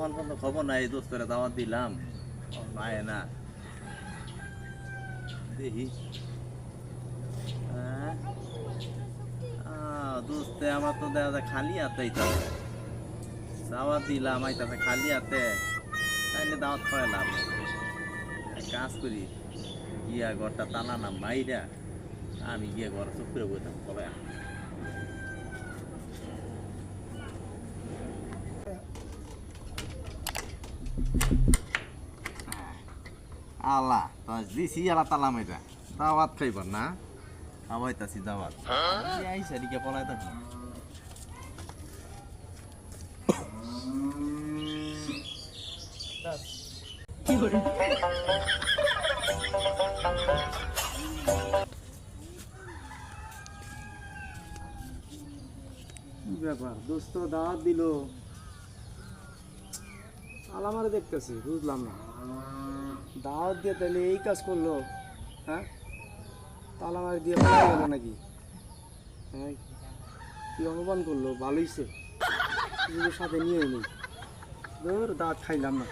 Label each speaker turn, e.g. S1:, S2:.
S1: এখন পর্যন্ত খবর নাই, দোস্তরে দাওয়াত দিলাম, আয় না দেখি। হ্যাঁ দোস্তে আমার তো দেখা যায় খালি হাতে আইতাছে, দাওয়াত দিলাম আইতাছে খালি হাতে, তাইলে দাওয়াত খাওয়া লাভ নেই। এক কাজ করি, গিয়া ঘরটা তালা না মাইরা আমি গিয়ে ঘর চুপ করে বইতাম তবে আল্লাহ দিছি আল্লাহ তালা মাইরা দাওয়াত খাইবার না, খাওয়াইতাছি দাওয়াত আইসা দিকে পলাই থাকি।
S2: কি ব্যাপার দোস্ত দাওয়াত দিল, আলামারে দেখতেছি বুঝলাম না, দাওয়াত দিয়ে তাহলে এই কাজ করলো। হ্যাঁ তালামারি দিয়ে পালাই গেল নাকি? হ্যাঁ কি অপমান করলো, ভালোইছে সাথে নিয়ে নেই, ধর দাওয়াত খাইলাম না।